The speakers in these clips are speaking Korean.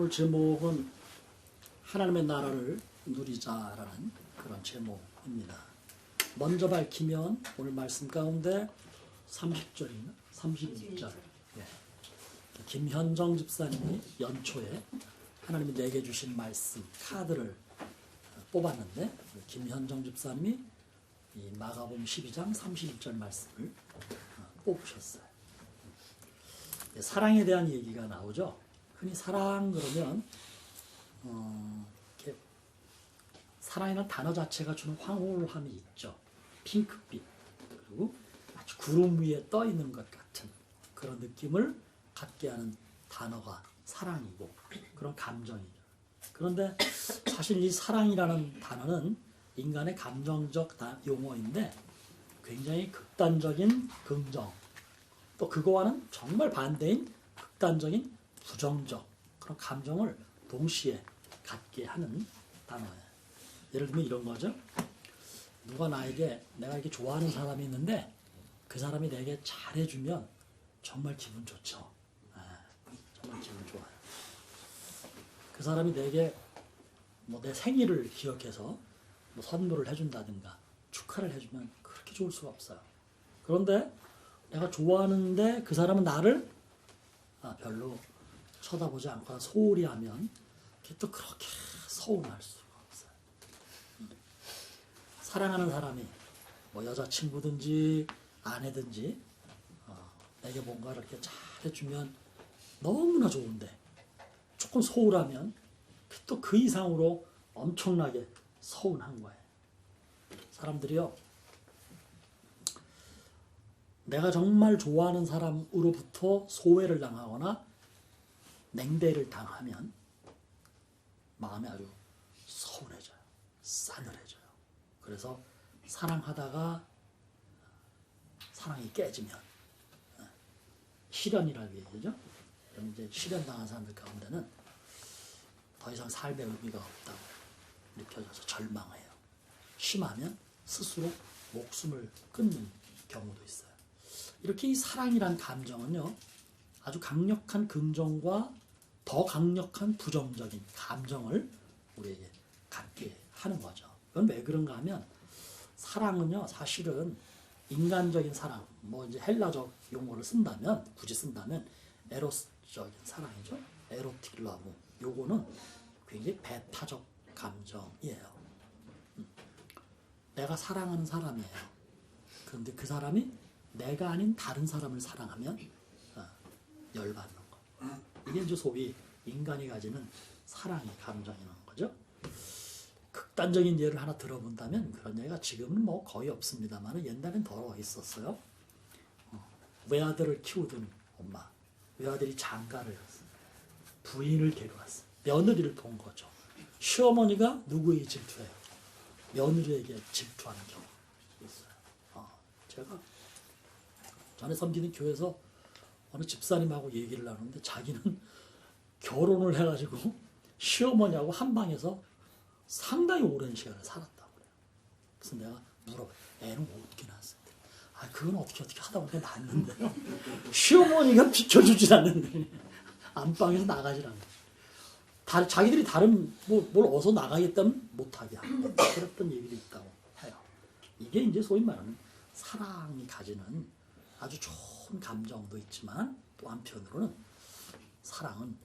오늘 제목은 하나님의 나라를 누리자라는 그런 제목입니다. 먼저 밝히면 오늘 말씀 가운데 30절이나 31절 김현정 집사님이 연초에 하나님이 내게 주신 말씀 카드를 뽑았는데 김현정 집사님이 이 마가복음 12장 31절 말씀을 뽑으셨어요. 사랑에 대한 얘기가 나오죠. 흔히 사랑 그러면 이렇게 사랑이라는 단어 자체가 주는 황홀함이 있죠. 핑크빛 그리고 아주 구름 위에 떠 있는 것 같은 그런 느낌을 갖게 하는 단어가 사랑이고 그런 감정이죠. 그런데 사실 이 사랑이라는 단어는 인간의 감정적 용어인데 굉장히 극단적인 긍정 또 그거와는 정말 반대인 극단적인 부정적 그런 감정을 동시에 갖게 하는 단어예요. 예를 들면 이런 거죠. 누가 나에게 내가 이렇게 좋아하는 사람이 있는데 그 사람이 내게 잘해주면 정말 기분 좋죠. 정말 기분 좋아요. 그 사람이 내게 뭐 내 생일을 기억해서 뭐 선물을 해준다든가 축하를 해주면 그렇게 좋을 수가 없어요. 그런데 내가 좋아하는데 그 사람은 나를 별로 쳐다보지 않거나 소홀히 하면 또 그렇게 서운할 수가 없어요. 사랑하는 사람이 뭐 여자친구든지 아내든지 내게 뭔가를 이렇게 잘해주면 너무나 좋은데 조금 소홀하면 또 그 이상으로 엄청나게 서운한 거예요. 사람들이요, 내가 정말 좋아하는 사람으로부터 소외를 당하거나 냉대를 당하면 마음이 아주 서운해져요. 싸늘해져요. 그래서 사랑하다가 사랑이 깨지면 실연이라고 얘기하죠. 이제 실연당한 사람들 가운데는 더 이상 삶의 의미가 없다고 느껴져서 절망해요. 심하면 스스로 목숨을 끊는 경우도 있어요. 이렇게 이 사랑이란 감정은요, 아주 강력한 긍정과 더 강력한 부정적인 감정을 우리에게 갖게 하는 거죠. 그건 왜 그런가 하면 사랑은요, 사실은 인간적인 사랑, 뭐 이제 헬라적 용어를 쓴다면, 굳이 쓴다면 에로스적인 사랑이죠. 에로틱 러브. 요거는 굉장히 배타적 감정이에요. 내가 사랑하는 사람이에요. 그런데 그 사람이 내가 아닌 다른 사람을 사랑하면 열받는 거. 이게 이제 소위 인간이 가지는 사랑의 감정이라는 거죠. 극단적인 예를 하나 들어본다면 그런 예가 지금은 뭐 거의 없습니다만 옛날엔 더 있었어요. 외아들을 키우던 엄마, 외아들이 장가를 갔어요. 부인을 데려왔어요. 며느리를 본 거죠. 시어머니가 누구에게 질투해요? 며느리에게 질투하는 경우가 있어요. 제가 전에 섬기는 교회에서 어느 집사님하고 얘기를 나누는데 자기는 결혼을 해가지고 시어머니하고 한 방에서 상당히 오랜 시간을 살았다고 그래요. 그래서 내가 물어봐요. 애는 어떻게 낳았어요? 그건 어떻게 하다 보니까 낳았는데요. 시어머니가 비켜주질 않는데 안방에서 나가질 않아요. 자기들이 다른 뭘 어서 나가겠다면 못하게 하고 그랬던 얘기도 있다고 해요. 이게 이제 소위 말하는 사랑이 가지는 아주 좋은 감정도 있지만 또 한편으로는 사랑은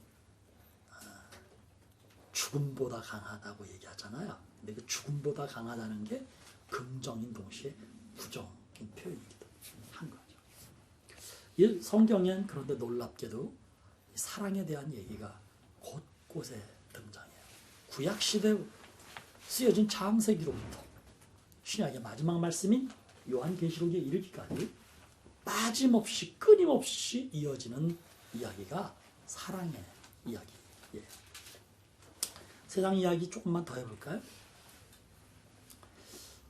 죽음보다 강하다고 얘기하잖아요. 근데 그 죽음보다 강하다는 게 긍정인 동시에 부정인 표현이기도 한 거죠. 이 성경엔 그런데 놀랍게도 사랑에 대한 얘기가 곳곳에 등장해요. 구약시대에 쓰여진 창세기로부터 신약의 마지막 말씀인 요한계시록에 이르기까지 빠짐없이 끊임없이 이어지는 이야기가 사랑의 이야기예요. 세상 이야기 조금만 더 해볼까요?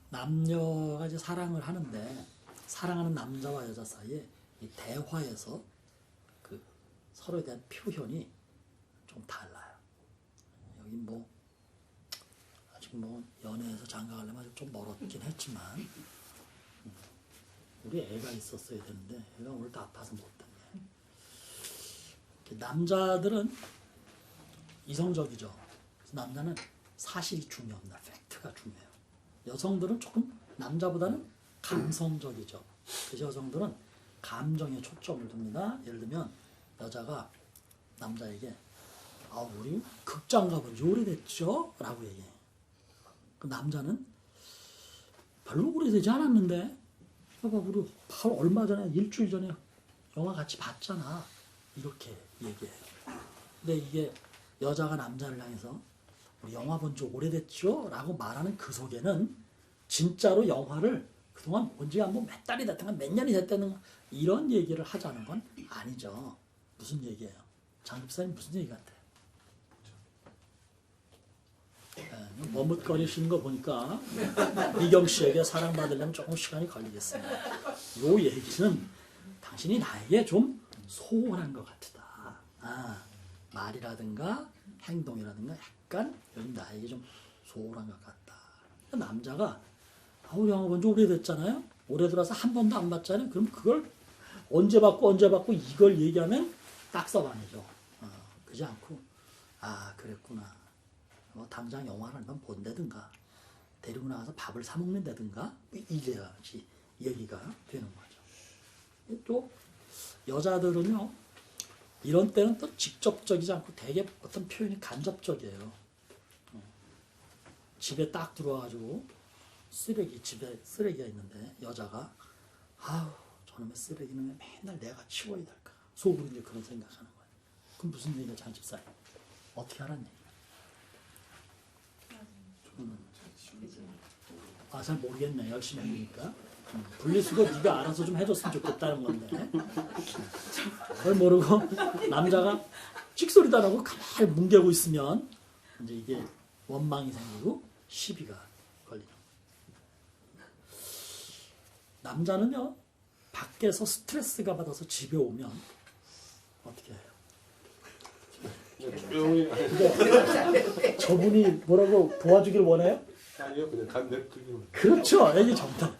남녀가 이제 사랑을 하는데 사랑하는 남자와 여자 사이에 이 대화에서 그 서로에 대한 표현이 좀 달라요. 여기 뭐 아직 뭐 연애에서 장가가려면 좀 멀었긴 했지만 우리 애가 있었어야 되는데 애가 오늘 다 아파서 못 됐네. 남자들은 이성적이죠. 남자는 사실이 중요합니다. 팩트가 중요해요. 여성들은 조금 남자보다는 감성적이죠. 그래서 여성들은 감정에 초점을 둡니다. 예를 들면 여자가 남자에게 우리 극장 가본 지 오래됐죠? 라고 얘기해요. 그 남자는 별로 오래되지 않았는데 우리 바로 얼마 전에 일주일 전에 영화 같이 봤잖아. 이렇게 얘기해요. 근데 이게 여자가 남자를 향해서 우리 영화 본 지 오래됐죠? 라고 말하는 그 속에는 진짜로 영화를 그동안 본 지가 뭐 몇 달이 됐든가 몇 년이 됐다는 이런 얘기를 하자는 건 아니죠. 무슨 얘기예요? 장집사님 무슨 얘기 같아요? 머뭇거리시는 거 보니까 미경 씨에게 사랑받으려면 조금 시간이 걸리겠습니다. 이 얘기는 당신이 나에게 좀 소홀한 것 같다. 말이라든가 행동이라든가 약간 나에게 좀 소홀한 것 같다. 남자가 영화 본 지 오래됐잖아요. 오래 들어서 한 번도 안 봤잖아요. 그럼 그걸 언제 봤고 이걸 얘기하면 딱서반이죠. 그지 않고 그랬구나. 당장 영화를 한번 본다든가 데리고 나가서 밥을 사 먹는다든가 이래야지 얘기가 되는 거죠. 또 여자들은요 이런 때는 또 직접적이지 않고 되게 어떤 표현이 간접적이에요. 집에 딱 들어와가지고 집에 쓰레기가 있는데 여자가 저놈의 쓰레기는 왜 맨날 내가 치워야 될까 속으로 이제 그런 생각하는 거예요. 그럼 무슨 얘기야 장집사님? 어떻게 하란 얘기야? 잘 모르겠네. 열심히 해보니까. 분리수거 네가 알아서 좀 해줬으면 좋겠다는 건데 그걸 모르고 남자가 찍소리도 안 하고 가만히 뭉개고 있으면 이제 이게 원망이 생기고 시비가 걸리는 거예요. 남자는요 밖에서 스트레스가 받아서 집에 오면 어떻게 해요? 저분이 뭐라고 도와주길 원해요? 아니요, 그냥 냅두기로. 그렇죠. 이게 정답.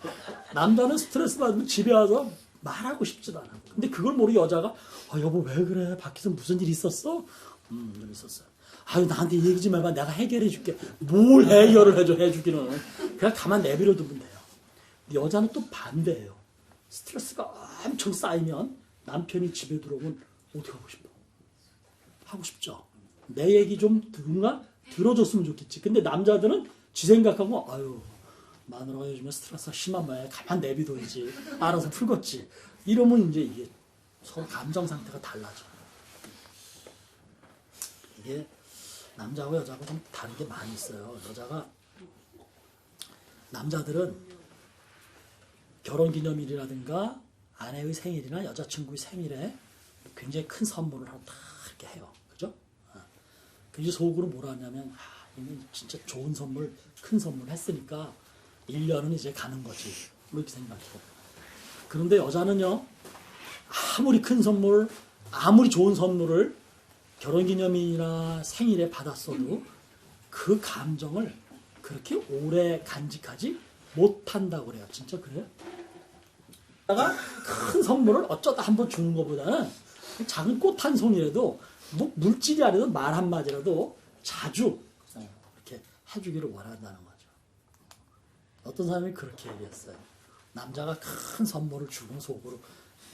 남자는 스트레스 받으면 집에 와서 말하고 싶지도 않아. 근데 그걸 모르고 여자가 여보 왜 그래? 밖에서 무슨 일 있었어? 일 있었어요. 나한테 얘기 좀 해봐. 내가 해결해 줄게. 뭘 해결을 해주기는. 그냥 가만 내버려 두면 돼요. 근데 여자는 또 반대예요. 스트레스가 엄청 쌓이면 남편이 집에 들어오면 어떻게 하고 싶어? 하고 싶죠. 내 얘기 좀 들어줬으면 좋겠지. 근데 남자들은 지 생각하고 마누라가 요즘에 스트레스가 심한 모양이야. 가만 내비둬야지. 알아서 풀겠지. 이러면 이제 이게 서로 감정 상태가 달라져. 이게 남자하고 여자하고 좀 다른 게 많이 있어요. 남자들은 결혼기념일이라든가 아내의 생일이나 여자친구의 생일에 굉장히 큰 선물을 하나 딱 이렇게 해요. 그죠? 그게 속으로 뭐라 하냐면 이게 진짜 좋은 선물, 큰 선물 했으니까 1년은 이제 가는 거지. 이렇게 생각해요. 그런데 여자는요, 아무리 큰 선물, 아무리 좋은 선물을 결혼기념일이나 생일에 받았어도 그 감정을 그렇게 오래 간직하지 못한다고 그래요. 진짜 그래요? 큰 선물을 어쩌다 한번 주는 것보다는 작은 꽃 한 송이라도 뭐 물질이 아니라도 말 한마디라도 자주 이렇게 해주기를 원한다는 거죠. 어떤 사람이 그렇게 얘기했어요. 남자가 큰 선물을 주고 속으로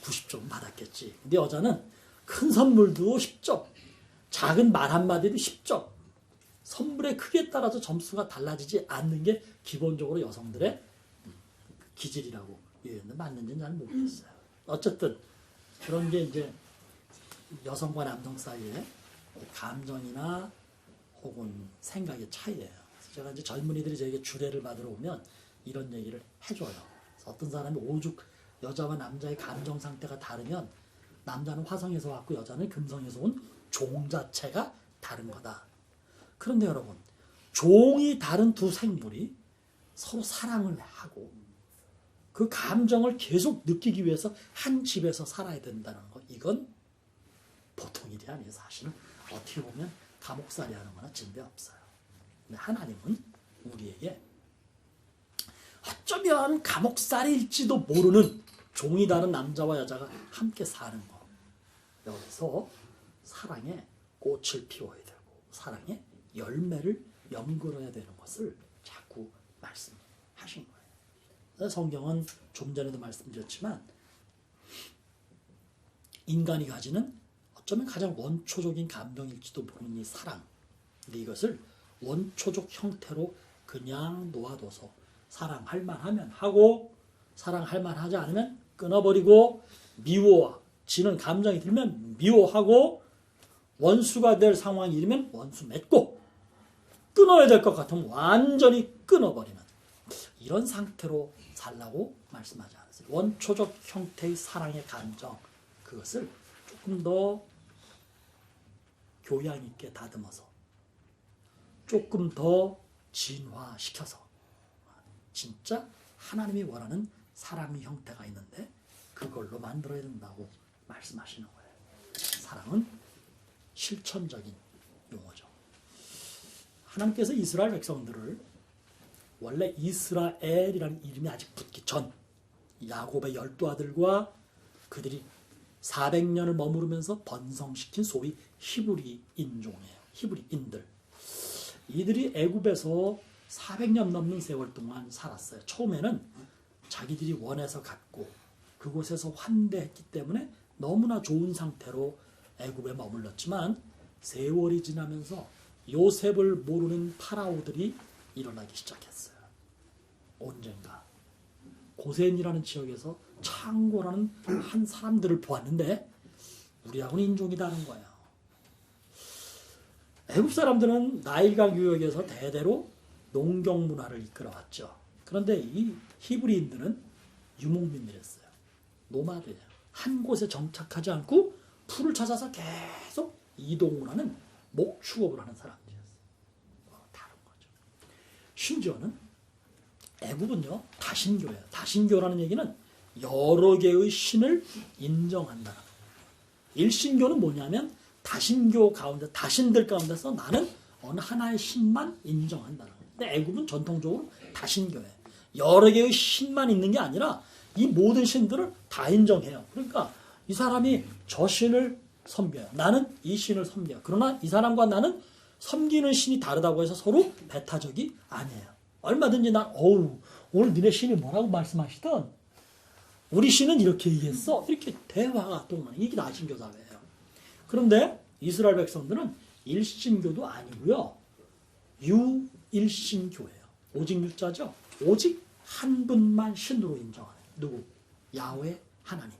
90점 받았겠지. 근데 여자는 큰 선물도 10점, 작은 말 한마디도 10점. 선물의 크기에 따라서 점수가 달라지지 않는 게 기본적으로 여성들의 기질이라고 얘기했는데 맞는지는 잘 모르겠어요. 어쨌든 그런 게 이제 여성과 남성 사이에 감정이나 혹은 생각의 차이예요. 그래서 제가 이제 젊은이들이 저에게 주례를 받으러 오면 이런 얘기를 해줘요. 그래서 어떤 사람이 오죽 여자와 남자의 감정 상태가 다르면 남자는 화성에서 왔고 여자는 금성에서 온 종 자체가 다른 거다. 그런데 여러분, 종이 다른 두 생물이 서로 사랑을 하고 그 감정을 계속 느끼기 위해서 한 집에서 살아야 된다는 거, 이건 보통 일이 아니에요. 사실은 어떻게 보면 감옥살이 하는 거나 진배 없어요. 근데 하나님은 우리에게 어쩌면 감옥살이일지도 모르는 종이 다른 남자와 여자가 함께 사는 거, 여기서 사랑의 꽃을 피워야 되고 사랑의 열매를 연결해야 되는 것을 자꾸 말씀하신 거예요. 성경은 좀 전에도 말씀드렸지만 인간이 가지는 어쩌면 가장 원초적인 감정일지도 모르는 이 사랑. 근데 이것을 원초적 형태로 그냥 놓아둬서 사랑할 만하면 하고 사랑할 만하지 않으면 끊어버리고 미워지는 감정이 들면 미워하고 원수가 될 상황이 이르면 원수 맺고 끊어야 될 것 같으면 완전히 끊어버리는 이런 상태로 살라고 말씀하지 않았어요. 원초적 형태의 사랑의 감정 그것을 조금 더 교양 있게 다듬어서 조금 더 진화시켜서 진짜 하나님이 원하는 사랑의 형태가 있는데 그걸로 만들어야 된다고 말씀하시는 거예요. 사랑은 실천적인 용어죠. 하나님께서 이스라엘 백성들을 원래 이스라엘이라는 이름이 아직 붙기 전 야곱의 12아들과 그들이 400년을 머무르면서 번성시킨 소위 히브리 인종이에요. 히브리인들. 이들이 애굽에서 400년 넘는 세월 동안 살았어요. 처음에는 자기들이 원해서 갔고 그곳에서 환대했기 때문에 너무나 좋은 상태로 애굽에 머물렀지만 세월이 지나면서 요셉을 모르는 파라오들이 일어나기 시작했어요. 언젠가 고센이라는 지역에서 창고라는 한 사람들을 보았는데 우리하고는 인종이 다른 거예요. 애굽 사람들은 나일강 유역에서 대대로 농경 문화를 이끌어왔죠. 그런데 이 히브리인들은 유목민들이었어요. 노마드예요. 한 곳에 정착하지 않고 풀을 찾아서 계속 이동을 하는 목축업을 하는 사람들이었어요. 다른 거죠. 심지어는 애굽은요 다신교예요. 다신교라는 얘기는 여러 개의 신을 인정한다는 거예요. 일신교는 뭐냐면 다신교 가운데 다신들 가운데서 나는 어느 하나의 신만 인정한다는 거예요. 근데 애굽은 전통적으로 다신교예요. 여러 개의 신만 있는 게 아니라 이 모든 신들을 다 인정해요. 그러니까 이 사람이 저 신을 섬겨요. 나는 이 신을 섬겨요. 그러나 이 사람과 나는 섬기는 신이 다르다고 해서 서로 배타적이 아니에요. 얼마든지 오늘 니네 신이 뭐라고 말씀하시던 우리 신은 이렇게 얘기했어. 이렇게 대화가 통하는 이게 다신교 사회예요. 그런데 이스라엘 백성들은 일신교도 아니고요. 유일신교예요. 오직 유자죠. 오직 한 분만 신으로 인정하는 누구? 야훼 하나님.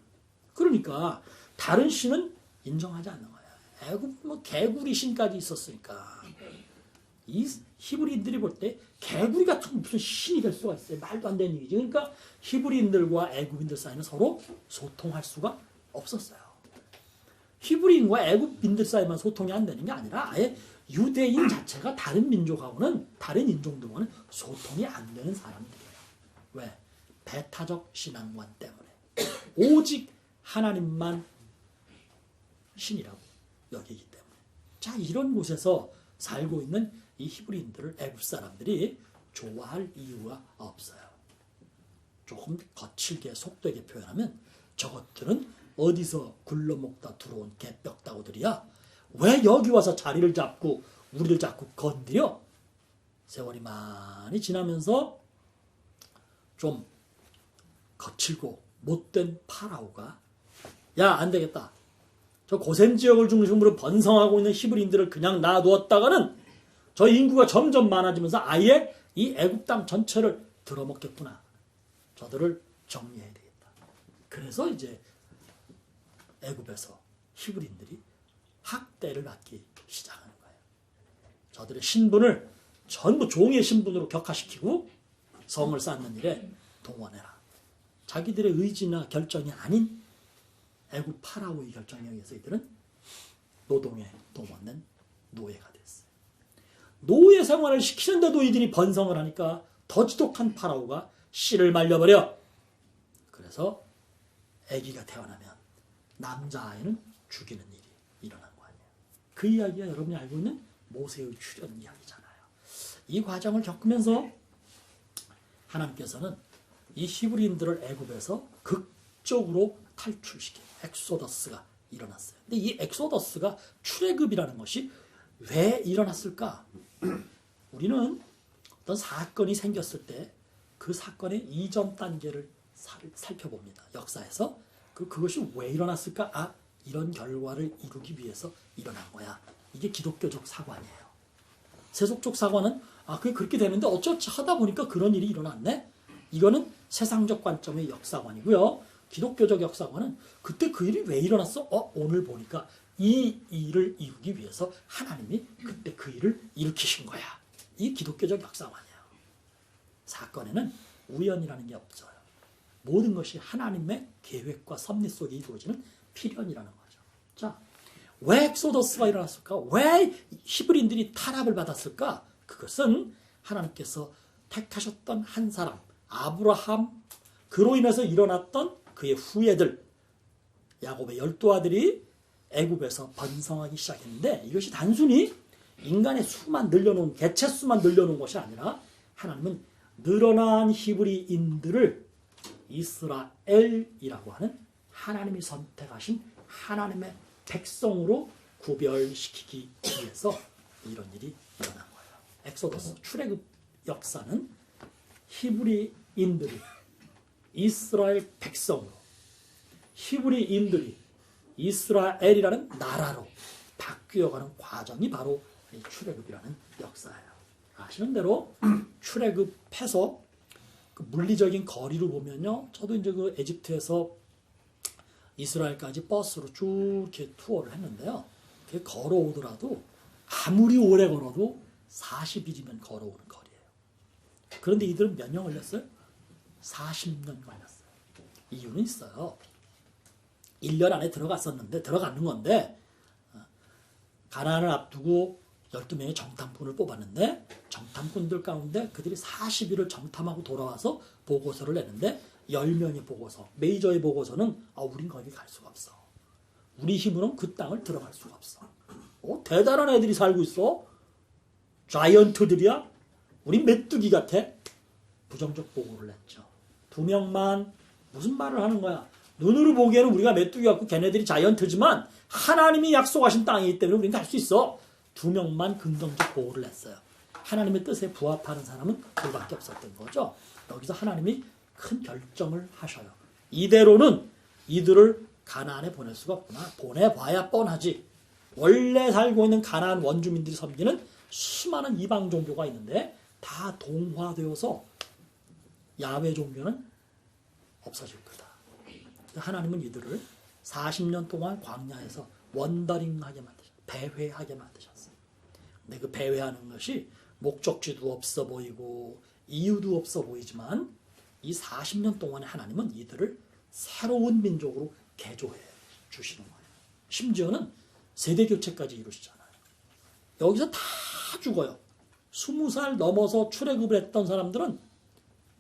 그러니까 다른 신은 인정하지 않는 거예요. 애굽 개구리 신까지 있었으니까 이 히브리인들이 볼 때 개구리 같은 무슨 신이 될 수가 있어요. 말도 안 되는 얘기죠. 그러니까 히브리인들과 애굽인들 사이는 서로 소통할 수가 없었어요. 히브리인과 애굽인들 사이만 소통이 안 되는 게 아니라 아예 유대인 자체가 다른 민족하고는 다른 인종들과는 소통이 안 되는 사람들이에요. 왜? 배타적 신앙관 때문에. 오직 하나님만 신이라고 여기기 때문에. 자, 이런 곳에서 살고 있는 이 히브리인들을 애굽 사람들이 좋아할 이유가 없어요. 조금 거칠게 속되게 표현하면 저것들은 어디서 굴러먹다 들어온 개벽다구들이야. 왜 여기 와서 자리를 잡고 우리를 자꾸 건드려? 세월이 많이 지나면서 좀 거칠고 못된 파라오가 야, 안 되겠다. 저 고센 지역을 중심으로 번성하고 있는 히브리인들을 그냥 놔두었다가는 저 인구가 점점 많아지면서 아예 이 애굽 땅 전체를 들어먹겠구나. 저들을 정리해야 되겠다. 그래서 이제 애굽에서 히브리인들이 학대를 받기 시작하는 거예요. 저들의 신분을 전부 종의 신분으로 격화시키고 성을 쌓는 일에 동원해라. 자기들의 의지나 결정이 아닌 애굽 파라오의 결정에 의해서 이들은 노동에 동원된 노예가 됐어요. 노예 생활을 시키는데도 이들이 번성을 하니까 더 지독한 파라오가 씨를 말려버려. 그래서 아기가 태어나면 남자아이는 죽이는 일이 일어난 거 아니에요. 그 이야기가 여러분이 알고 있는 모세의 출현 이야기잖아요. 이 과정을 겪으면서 하나님께서는 이 히브리인들을 애굽에서 극적으로 탈출시킨 엑소더스가 일어났어요. 근데 이 엑소더스가 출애굽이라는 것이 왜 일어났을까? 우리는 어떤 사건이 생겼을 때 그 사건의 이전 단계를 살펴봅니다. 역사에서 그것이 왜 일어났을까? 아, 이런 결과를 이루기 위해서 일어난 거야. 이게 기독교적 사관이에요. 세속적 사관은 아, 그게 그렇게 되는데 어쩌지 하다 보니까 그런 일이 일어났네. 이거는 세상적 관점의 역사관이고요. 기독교적 역사관은 그때 그 일이 왜 일어났어? 오늘 보니까 이 일을 이루기 위해서 하나님이 그때 그 일을 일으키신 거야. 이 기독교적 역사관이에요. 사건에는 우연이라는 게 없어요. 모든 것이 하나님의 계획과 섭리 속에 이루어지는 필연이라는 거죠. 자, 왜 엑소더스가 일어났을까? 왜 히브리인들이 탄압을 받았을까? 그것은 하나님께서 택하셨던 한 사람, 아브라함, 그로 인해서 일어났던 그의 후예들, 야곱의 12아들이 애굽에서 번성하기 시작했는데 이것이 단순히 인간의 수만 늘려놓은, 개체 수만 늘려놓은 것이 아니라 하나님은 늘어난 히브리인들을 이스라엘이라고 하는 하나님이 선택하신 하나님의 백성으로 구별시키기 위해서 이런 일이 일어난 거예요. 엑소더스, 출애굽 역사는 히브리인들이 이스라엘 백성으로, 히브리인들이 이스라엘이라는 나라로 바뀌어가는 과정이 바로 이 출애굽이라는 역사예요. 아시는 대로 출애굽해서 그 물리적인 거리를 보면요, 저도 이제 그 에집트에서 이스라엘까지 버스로 쭉 이렇게 투어를 했는데요. 그게 걸어오더라도 아무리 오래 걸어도 40일이면 걸어오는 거리예요. 그런데 이들은 몇 년 걸렸어요? 40년 걸렸어요. 이유는 있어요. 1년 안에 들어가는 건데 가나안을 앞두고 12명의 정탐꾼을 뽑았는데 정탐꾼들 가운데 그들이 40일을 정탐하고 돌아와서 보고서를 내는데 10명의 보고서, 메이저의 보고서는 우린 거기 갈 수가 없어. 우리 힘으로는 그 땅을 들어갈 수가 없어. 대단한 애들이 살고 있어. 자이언트들이야. 우린 메뚜기 같아. 부정적 보고를 냈죠. 2명만 무슨 말을 하는 거야. 눈으로 보기에는 우리가 메뚜기 같고 걔네들이 자이언트지만 하나님이 약속하신 땅이기 때문에 우리는 갈 수 있어. 2명만 긍정적 보고를 냈어요. 하나님의 뜻에 부합하는 사람은 그밖에 없었던 거죠. 여기서 하나님이 큰 결정을 하셔요. 이대로는 이들을 가나안에 보낼 수가 없구나. 보내봐야 뻔하지. 원래 살고 있는 가나안 원주민들이 섬기는 수많은 이방 종교가 있는데 다 동화되어서 야훼 종교는 없어질 거다. 하나님은 이들을 40년 동안 광야에서 원더링하게 만드셨어요. 배회하게 만드셨어요. 근데 그 배회하는 것이 목적지도 없어 보이고 이유도 없어 보이지만 이 40년 동안에 하나님은 이들을 새로운 민족으로 개조해 주시는 거예요. 심지어는 세대 교체까지 이루시잖아요. 여기서 다 죽어요. 20살 넘어서 출애굽을 했던 사람들은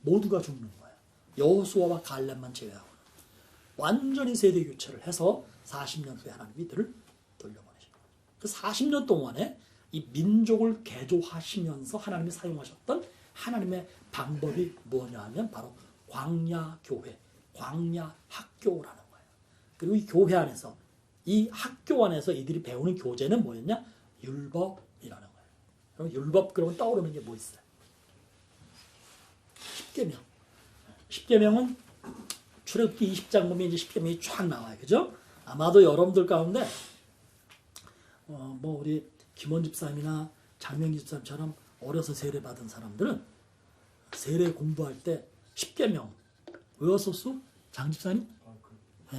모두가 죽는 거예요. 여호수아와 갈렙만 제외하고 완전히 세대 교체를 해서 40년 후에 하나님 이들을 돌려보내시는 거예요. 그 40년 동안에 이 민족을 개조하시면서 하나님이 사용하셨던 하나님의 방법이 뭐냐 하면 바로 광야 교회, 광야 학교라는 거예요. 그리고 이 교회 안에서, 이 학교 안에서 이들이 배우는 교재는 뭐였냐? 율법이라는 거예요. 그럼 율법 그러면 떠오르는 게 뭐 있어요? 십계명. 십계명은 출애굽기 20장 보면 이제 십계명이 쫙 나와요. 그죠? 아마도 여러분들 가운데 뭐 우리 김원 집사님이나 장명기 집사님처럼 어려서 세례 받은 사람들은 세례 공부할 때 십계명 외웠었어? 장 집사님? 예.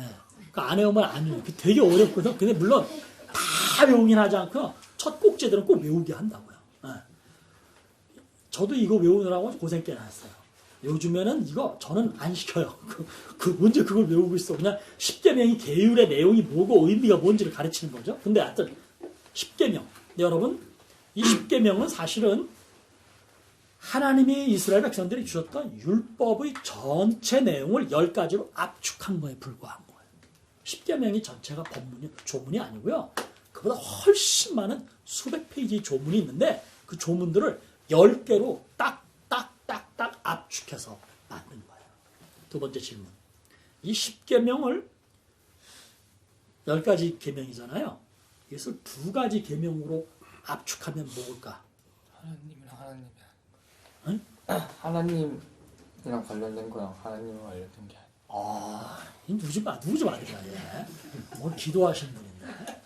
그 안 외우면 안 외워요. 되게 어렵거든. 근데 물론 다 외우긴 하지 않고 첫 꼭지들은 꼭 외우게 한다고요. 예. 저도 이거 외우느라고 고생 꽤나 했어요. 요즘에는 이거 저는 안 시켜요. 언제 그걸 외우고 있어. 그냥 십계명이 계율의 내용이 뭐고 의미가 뭔지를 가르치는 거죠. 근데 하여튼 십계명. 여러분, 이 십계명은 사실은 하나님이 이스라엘 백성들이 주셨던 율법의 전체 내용을 10가지로 압축한 거에 불과한 거예요. 십계명이 전체가 조문이 아니고요. 그보다 훨씬 많은 수백 페이지 조문이 있는데 그 조문들을 10개로 딱딱딱딱 압축해서 만든 거예요. 두 번째 질문. 이 십계명을 10가지 계명이잖아요. 이것을 2가지 계명으로 압축하면 뭘까? 하나님이랑 하나님이 응? 하나님이랑 관련된 거랑 하나님과 관련된 게 누구 좀 아들이야. 뭘 기도하시는 분인데.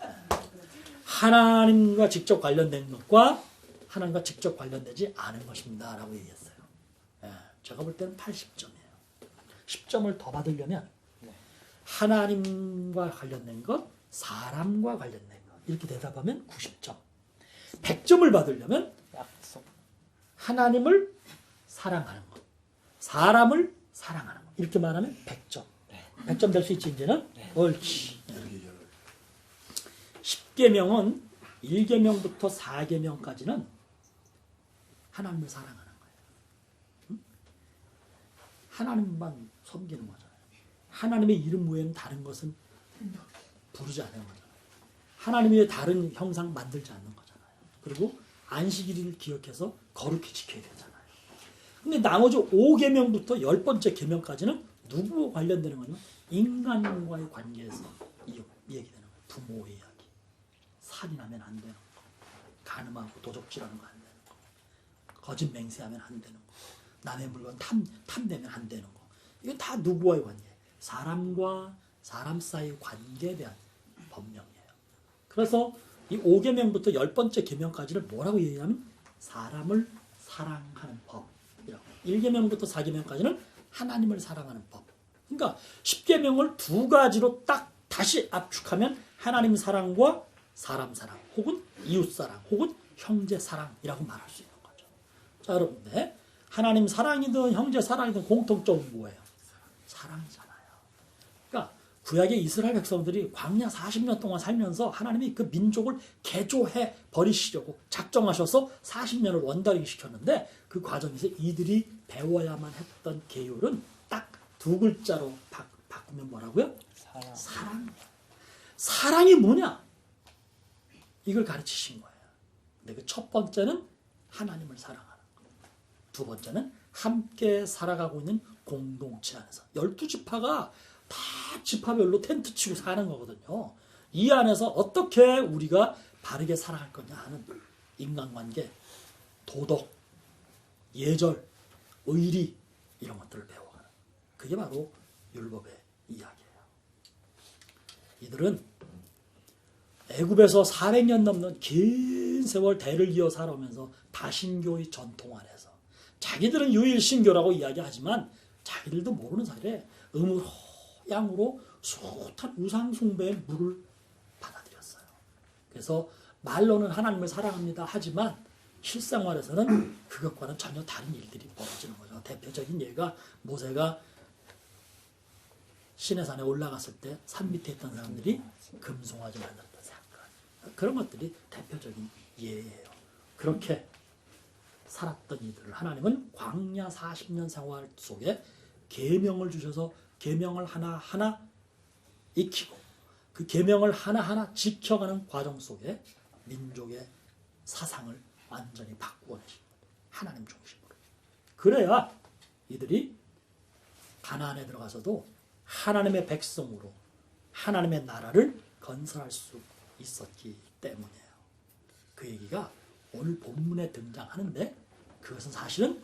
하나님과 직접 관련된 것과 하나님과 직접 관련되지 않은 것입니다. 라고 얘기했어요. 예, 제가 볼 때는 80점이에요. 10점을 더 받으려면 하나님과 관련된 것, 사람과 관련된 것 이렇게 대답하면 90점. 100점을 받으려면 약속. 하나님을 사랑하는 것, 사람을 사랑하는 것 이렇게 말하면 100점. 100점 될 수 있지 이제는? 옳지. 10계명은 1계명부터 4계명까지는 하나님을 사랑하는 거예요. 응? 하나님만 섬기는 거잖아요. 하나님의 이름 외에는 다른 것은 부르지 않는 거잖아요. 하나님 외에 다른 형상 만들지 않는 거잖아요. 그리고 안식일을 기억해서 거룩히 지켜야 되잖아요. 근데 나머지 5계명부터 10번째 계명까지는 누구와 관련되는 거냐면 인간과의 관계에서 얘기되는 거예요. 부모의 이야기. 살인하면 안 되는 거. 간음하고 도적질하는 거 안 되는 거. 거짓 맹세하면 안 되는 거. 남의 물건 탐내면 안 되는 거. 이건 다 누구와의 관계? 사람과 사람 사이의 관계에 대한 법령이에요. 그래서 이 5계명부터 10번째 계명까지를 뭐라고 얘기하면 사람을 사랑하는 법이라고. 1계명부터 4계명까지는 하나님을 사랑하는 법. 그러니까 10계명을 두 가지로 딱 다시 압축하면 하나님 사랑과 사람 사랑 혹은 이웃 사랑 혹은 형제 사랑이라고 말할 수 있는 거죠. 자, 여러분들 하나님 사랑이든 형제 사랑이든 공통점은 뭐예요? 사랑이잖아요. 그러니까 구약의 이스라엘 백성들이 광야 40년 동안 살면서 하나님이 그 민족을 개조해 버리시려고 작정하셔서 40년을 원다리기 시켰는데 그 과정에서 이들이 배워야만 했던 계율은 딱 두 글자로 바꾸면 뭐라고요? 사랑이에요. 사랑이 뭐냐? 이걸 가르치신 거예요. 근데 그 첫 번째는 하나님을 사랑하는 거. 두 번째는 함께 살아가고 있는 공동체 안에서. 12지파가 다 지파별로 텐트 치고 사는 거거든요. 이 안에서 어떻게 우리가 바르게 살아갈 거냐 하는 인간관계, 도덕, 예절, 의리 이런 것들을 배워가는. 그게 바로 율법의 이야기예요. 이들은 애굽에서 400년 넘는 긴 세월 대를 이어 살아오면서 다신교의 전통 안에서 자기들은 유일신교라고 이야기하지만 자기들도 모르는 사이에 음으로 양으로 숱한 우상숭배의 물을 받아들였어요. 그래서 말로는 하나님을 사랑합니다 하지만 실생활에서는 그것과는 전혀 다른 일들이 벌어지는 거죠. 대표적인 예가 모세가 시내산에 올라갔을 때 산 밑에 있던 사람들이 금송아지 만들었던 사건. 그런 것들이 대표적인 예예요. 그렇게 살았던 이들을 하나님은 광야 40년 생활 속에 계명을 주셔서 계명을 하나하나 익히고 그 계명을 하나하나 지켜가는 과정 속에 민족의 사상을 완전히 바꾸어내신 거예요. 하나님 중심으로. 그래야 이들이 가나안에 들어가서도 하나님의 백성으로 하나님의 나라를 건설할 수 있었기 때문이에요. 그 얘기가 오늘 본문에 등장하는데 그것은 사실은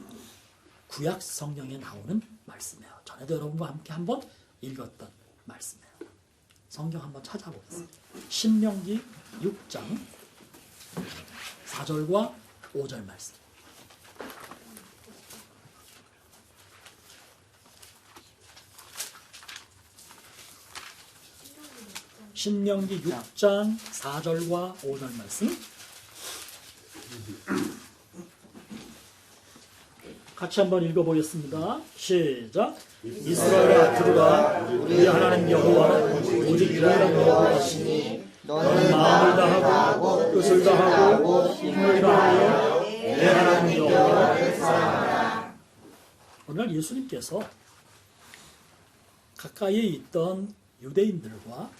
구약 성경에 나오는 말씀이에요. 전에도 여러분과 함께 한번 읽었던 말씀이에요. 성경 한번 찾아보겠습니다. 신명기 6장 4절과 5절 말씀. 신명기 6장 4절과 5절 말씀. 같이 한번 읽어보겠습니다. 시작. 이스라엘아 들으라. 우리 하나님 여호와는 오직 유일한 여호와시니 너는 마음을 다하고 뜻을 다하고 힘을 다하여 내 하나님 여호와를 사랑하라. 오늘 예수님께서 가까이에 있던 유대인들과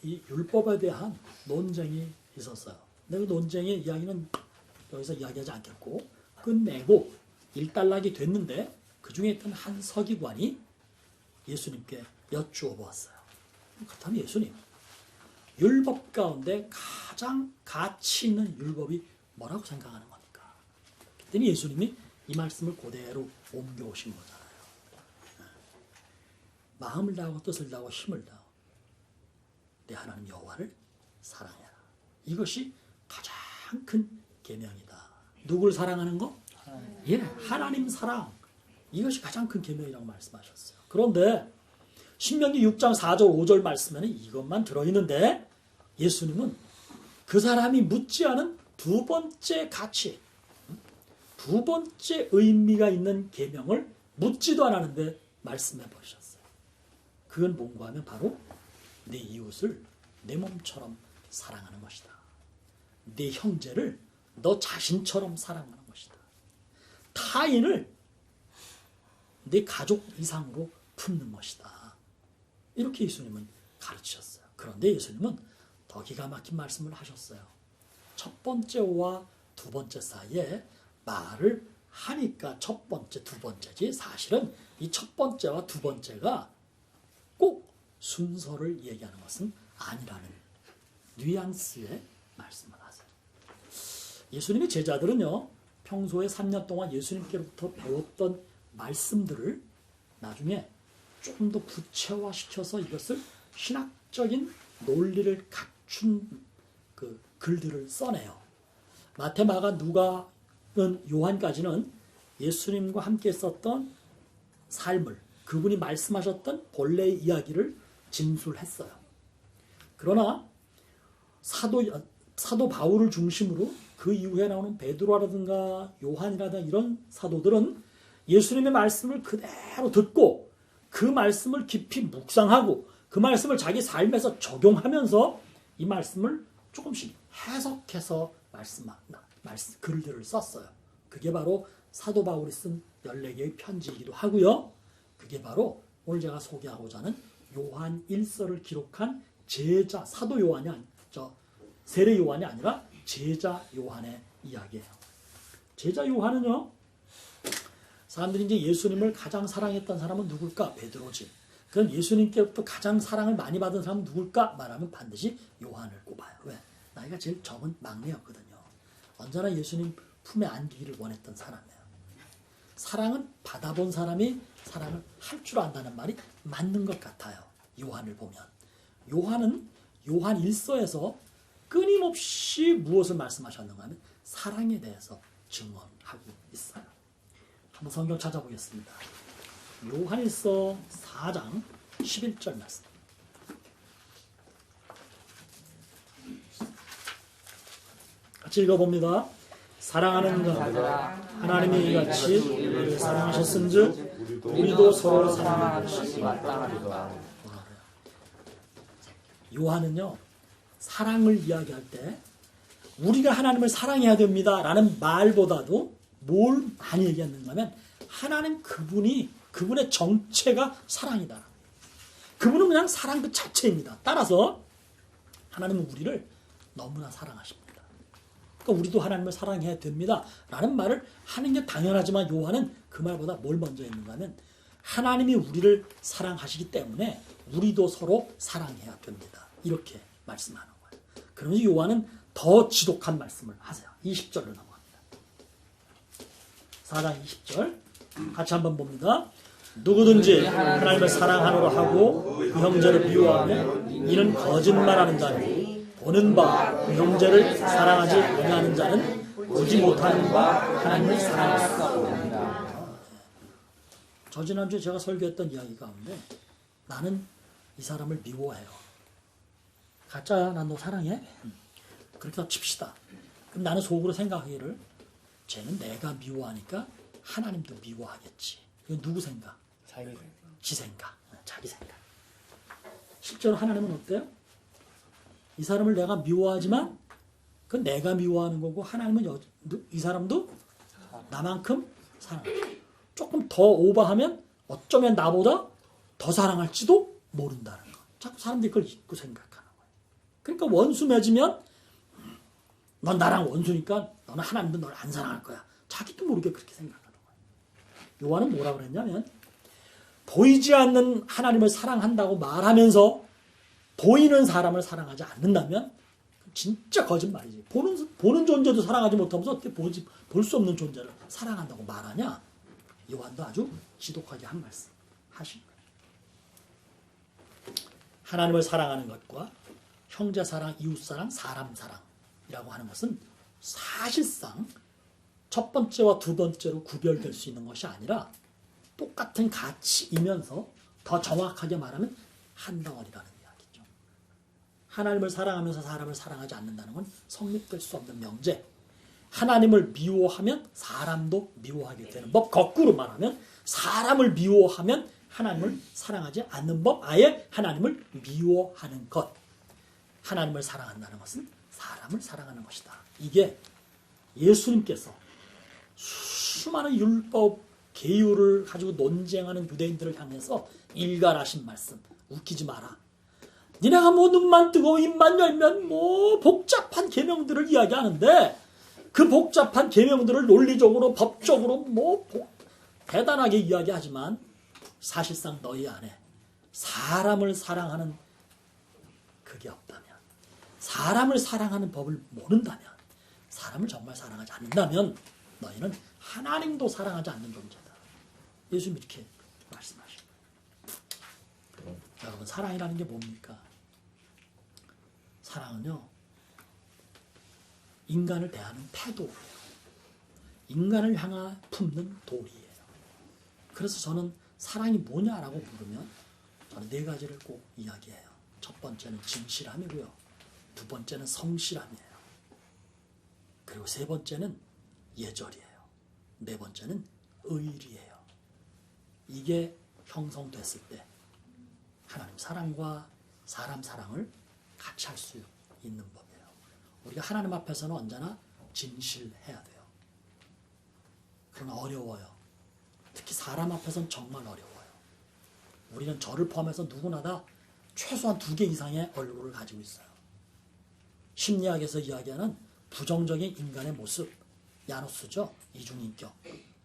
이 율법에 대한 논쟁이 있었어요. 근데 그 논쟁의 이야기는 여기서 이야기하지 않겠고 끝내고 일단락이 됐는데 그 중에 있던 한 서기관이 예수님께 여쭈어 보았어요. 그렇다면 예수님, 율법 가운데 가장 가치 있는 율법이 뭐라고 생각하는 겁니까? 그랬더니 예수님이 이 말씀을 그대로 옮겨오신 거잖아요. 마음을 다하고 뜻을 다하고 힘을 다하고 내 하나님 여호와를 사랑해라. 이것이 가장 큰 계명이다. 누굴 사랑하는 거? 예, 하나님 사랑. 이것이 가장 큰 계명이라고 말씀하셨어요. 그런데 신명기 6장 4절 5절 말씀에는 이것만 들어있는데 예수님은 그 사람이 묻지 않은 두 번째 가치, 두 번째 의미가 있는 계명을 묻지도 않았는데 말씀해 보셨어요. 그건 뭔가 하면 바로 내 이웃을 내 몸처럼 사랑하는 것이다. 내 형제를 너 자신처럼 사랑하는 것이다. 타인을 내 가족 이상으로 품는 것이다. 이렇게 예수님은 가르치셨어요. 그런데 예수님은 더 기가 막힌 말씀을 하셨어요. 첫 번째와 두 번째 사이에 말을 하니까 첫 번째, 두 번째지 사실은 이 첫 번째와 두 번째가 꼭 순서를 얘기하는 것은 아니라는 뉘앙스의 말씀을 하세요. 예수님의 제자들은요, 평소에 3년 동안 예수님께로부터 배웠던 말씀들을 나중에 조금 더 구체화시켜서 이것을 신학적인 논리를 갖춘 그 글들을 써내요. 마태, 마가, 누가는 요한까지는 예수님과 함께 썼던 삶을, 그분이 말씀하셨던 본래의 이야기를 진술했어요. 그러나 사도 바울을 중심으로 그 이후에 나오는 베드로라든가 요한이라든가 이런 사도들은 예수님의 말씀을 그대로 듣고 그 말씀을 깊이 묵상하고 그 말씀을 자기 삶에서 적용하면서 이 말씀을 조금씩 해석해서 글들을 썼어요. 그게 바로 사도 바울이 쓴 14개의 편지이기도 하고요. 그게 바로 오늘 제가 소개하고자 하는 요한 1서를 기록한 제자 사도 요한이 세례 요한이 아니라 제자 요한의 이야기예요. 제자 요한은요, 사람들이 이제 예수님을 가장 사랑했던 사람은 누굴까? 베드로지. 그럼 예수님께로부터 가장 사랑을 많이 받은 사람은 누굴까? 말하면 반드시 요한을 꼽아요. 왜? 나이가 제일 적은 막내였거든요. 언제나 예수님 품에 안기기를 원했던 사람이에요. 사랑은 받아본 사람이 사랑을 할 줄 안다는 말이 맞는 것 같아요. 요한을 보면. 요한은 요한 1서에서 끊임없이 무엇을 말씀하셨는가 하면 사랑에 대해서 증언하고 있어요. 한번 성경 찾아보겠습니다. 요한 1서 4장 11절 말씀. 같이 읽어봅니다. 사랑하는 자들아 하나님이 이같이 우리를 사랑하셨은즉 우리도 서로 사랑하는 것이 마땅하리라. 요한은요, 사랑을 이야기할 때 우리가 하나님을 사랑해야 됩니다 라는 말보다도 뭘 많이 얘기했는가 하면 하나님 그분의 정체가 사랑이다. 그분은 그냥 사랑 그 자체입니다. 따라서 하나님은 우리를 너무나 사랑하십니다. 그러니까 우리도 하나님을 사랑해야 됩니다 라는 말을 하는 게 당연하지만 요한은 그 말보다 뭘 먼저 했는가 하면 하나님이 우리를 사랑하시기 때문에 우리도 서로 사랑해야 됩니다. 이렇게 말씀하는 거예요. 그러면서 요한은 더 지독한 말씀을 하세요. 20절로 넘어갑니다. 4장 20절 같이 한번 봅니다. 누구든지 하나님을 사랑하노라 하고 그 형제를 미워하면 이는 거짓말하는 자니 보는 바 그 형제를 사랑하지 아니하는 자는 보지 못하는 바 하나님을 사랑할 수 없느니라. 저 지난주에 제가 설교했던 이야기 가운데 나는 이 사람을 미워해요. 가짜야? 난 너 사랑해? 그렇게 칩시다. 그럼 나는 속으로 생각하기를 쟤는 내가 미워하니까 하나님도 미워하겠지. 이건 누구 생각? 지 생각. 자기 생각. 실제로 하나님은 어때요? 이 사람을 내가 미워하지만 그건 내가 미워하는 거고 하나님은 이 사람도 나만큼 사랑해. 조금 더 오버하면 어쩌면 나보다 더 사랑할지도 모른다는 거. 자꾸 사람들이 그걸 잊고 생각하는 거예요. 그러니까 원수 맺으면 넌 나랑 원수니까 너는 하나님도 널 안 사랑할 거야. 자기도 모르게 그렇게 생각하는 거예요. 요한은 뭐라 그랬냐면 보이지 않는 하나님을 사랑한다고 말하면서 보이는 사람을 사랑하지 않는다면 진짜 거짓말이지. 보는 존재도 사랑하지 못하면서 어떻게 볼 수 없는 존재를 사랑한다고 말하냐? 요한도 아주 지독하게 한 말씀 하신 거예요. 하나님을 사랑하는 것과 형제 사랑, 이웃 사랑, 사람 사랑이라고 하는 것은 사실상 첫 번째와 두 번째로 구별될 수 있는 것이 아니라 똑같은 가치이면서 더 정확하게 말하면 한 덩어리라는 이야기죠. 하나님을 사랑하면서 사람을 사랑하지 않는다는 건 성립될 수 없는 명제. 하나님을 미워하면 사람도 미워하게 되는 법. 거꾸로 말하면 사람을 미워하면 하나님을 사랑하지 않는 법. 아예 하나님을 미워하는 것. 하나님을 사랑한다는 것은 사람을 사랑하는 것이다. 이게 예수님께서 수많은 율법 계율을 가지고 논쟁하는 유대인들을 향해서 일갈하신 말씀. 웃기지 마라. 니네가 뭐 눈만 뜨고 입만 열면 뭐 복잡한 계명들을 이야기하는데 그 복잡한 계명들을 논리적으로 법적으로 뭐 대단하게 이야기하지만 사실상 너희 안에 사람을 사랑하는 그게 없다면, 사람을 사랑하는 법을 모른다면, 사람을 정말 사랑하지 않는다면 너희는 하나님도 사랑하지 않는 존재다. 예수님 이렇게 말씀하십니다. 여러분, 사랑이라는 게 뭡니까? 사랑은요, 인간을 대하는 태도예요. 인간을 향하 품는 도리예요. 그래서 저는 사랑이 뭐냐라고 물으면 저는 네 가지를 꼭 이야기해요. 첫 번째는 진실함이고요. 두 번째는 성실함이에요. 그리고 세 번째는 예절이에요. 네 번째는 의리예요. 이게 형성됐을 때 하나님 사랑과 사람 사랑을 같이 할 수 있는 법이에요. 우리가 하나님 앞에서는 언제나 진실해야 돼요. 그러나 어려워요. 특히 사람 앞에서는 정말 어려워요. 우리는 저를 포함해서 누구나 다 최소한 2개 이상의 얼굴을 가지고 있어요. 심리학에서 이야기하는 부정적인 인간의 모습, 야노스죠. 이중인격.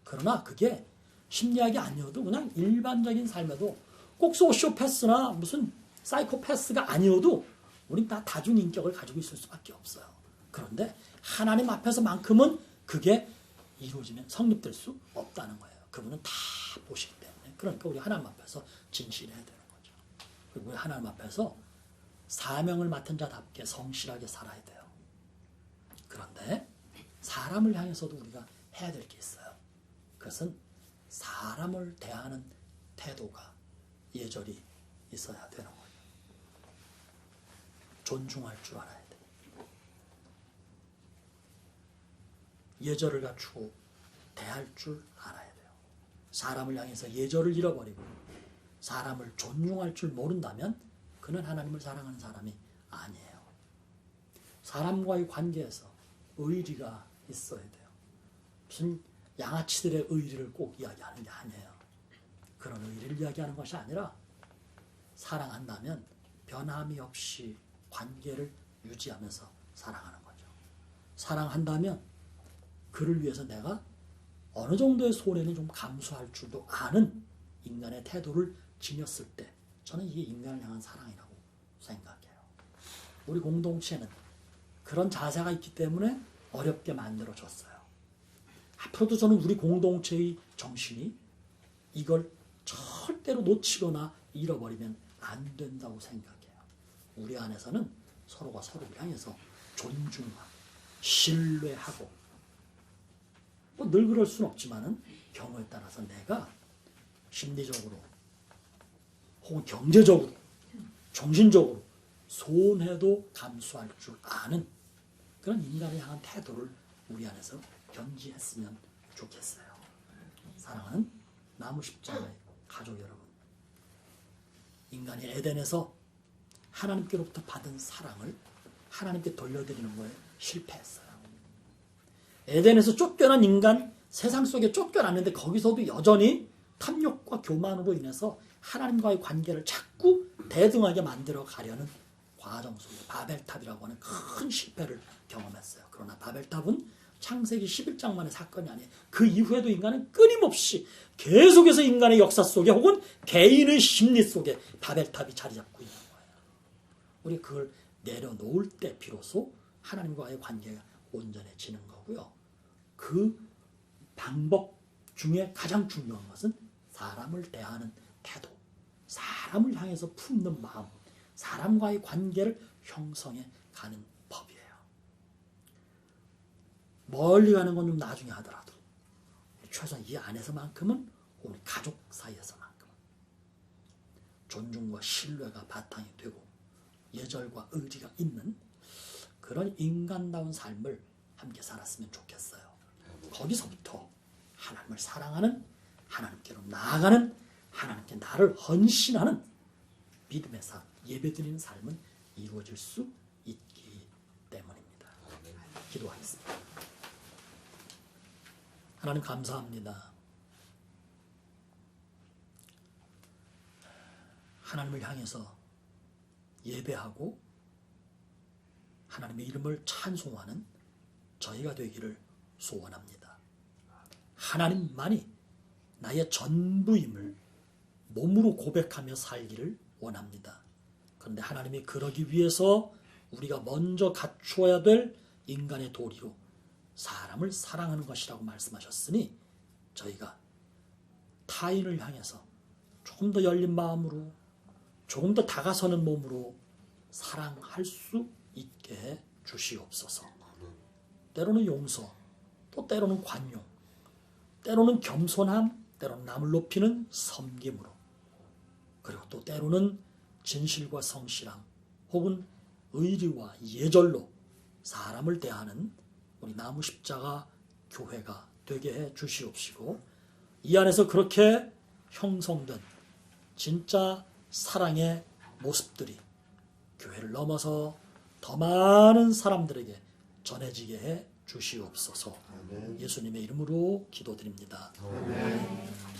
그러나 그게 심리학이 아니어도 그냥 일반적인 삶에도 꼭 소시오패스나 무슨 사이코패스가 아니어도 우린 다 다중인격을 가지고 있을 수밖에 없어요. 그런데 하나님 앞에서만큼은 그게 이루어지면 성립될 수 없다는 거예요. 그분은 다 보시기 때문에. 그러니까 우리 하나님 앞에서 진실해야 되는 거죠. 그리고 우리 하나님 앞에서 사명을 맡은 자답게 성실하게 살아야 돼요. 그런데 사람을 향해서도 우리가 해야 될 게 있어요. 그것은 사람을 대하는 태도가 예절이 있어야 되는 거예요. 존중할 줄 알아야 돼요. 예절을 갖추고 대할 줄 알아야 돼요. 사람을 향해서 예절을 잃어버리고 사람을 존중할 줄 모른다면 그는 하나님을 사랑하는 사람이 아니에요. 사람과의 관계에서 의리가 있어야 돼요. 무슨 양아치들의 의리를 꼭 이야기하는 게 아니에요. 그런 의리를 이야기하는 것이 아니라 사랑한다면 변함이 없이 관계를 유지하면서 사랑하는 거죠. 사랑한다면 그를 위해서 내가 어느 정도의 손해는 좀 감수할 줄도 아는 인간의 태도를 지녔을 때 저는 이게 인간을 향한 사랑이라고 생각해요. 우리 공동체는 그런 자세가 있기 때문에 어렵게 만들어졌어요. 앞으로도 저는 우리 공동체의 정신이 이걸 절대로 놓치거나 잃어버리면 안 된다고 생각해요. 우리 안에서는 서로가 서로를 향해서 존중하고 신뢰하고 뭐 늘 그럴 수는 없지만은 경우에 따라서 내가 심리적으로 혹은 경제적으로 정신적으로 손해도 감수할 줄 아는 그런 인간을 향한 태도를 우리 안에서 견지했으면 좋겠어요. 사랑하는 나무 십자가의 가족 여러분, 인간이 에덴에서 하나님께로부터 받은 사랑을 하나님께 돌려드리는 거에 실패했어요. 에덴에서 쫓겨난 인간, 세상 속에 쫓겨났는데 거기서도 여전히 탐욕과 교만으로 인해서 하나님과의 관계를 자꾸 대등하게 만들어 가려는 과정 속에 바벨탑이라고 하는 큰 실패를 경험했어요. 그러나 바벨탑은 창세기 11장만의 사건이 아니에요. 그 이후에도 인간은 끊임없이 계속해서 인간의 역사 속에 혹은 개인의 심리 속에 바벨탑이 자리 잡고 있는 거예요. 우리 그걸 내려놓을 때 비로소 하나님과의 관계가 온전해지는 거고요. 그 방법 중에 가장 중요한 것은 사람을 대하는 태도, 사람을 향해서 품는 마음, 사람과의 관계를 형성해 가는 법이에요. 멀리 가는 건 좀 나중에 하더라도 최소한 이 안에서만큼은 우리 가족 사이에서만큼은 존중과 신뢰가 바탕이 되고 예절과 의리가 있는 그런 인간다운 삶을 함께 살았으면 좋겠어요. 거기서부터 하나님을 사랑하는, 하나님께로 나아가는, 하나님께 나를 헌신하는 믿음의 삶, 예배드리는 삶은 이루어질 수 있기 때문입니다. 기도하겠습니다. 하나님 감사합니다. 하나님을 향해서 예배하고 하나님의 이름을 찬송하는 저희가 되기를 소원합니다. 하나님만이 나의 전부임을 몸으로 고백하며 살기를 원합니다. 그런데 하나님이 그러기 위해서 우리가 먼저 갖추어야 될 인간의 도리로 사람을 사랑하는 것이라고 말씀하셨으니 저희가 타인을 향해서 조금 더 열린 마음으로 조금 더 다가서는 몸으로 사랑할 수 있게 해 주시옵소서. 때로는 용서, 또 때로는 관용, 때로는 겸손함, 때로는 남을 높이는 섬김으로, 그리고 또 때로는 진실과 성실함 혹은 의리와 예절로 사람을 대하는 우리 나무 십자가 교회가 되게 해 주시옵시고, 이 안에서 그렇게 형성된 진짜 사랑의 모습들이 교회를 넘어서 더 많은 사람들에게 전해지게 해 주시옵소서. 예수님의 이름으로 기도드립니다. 아멘.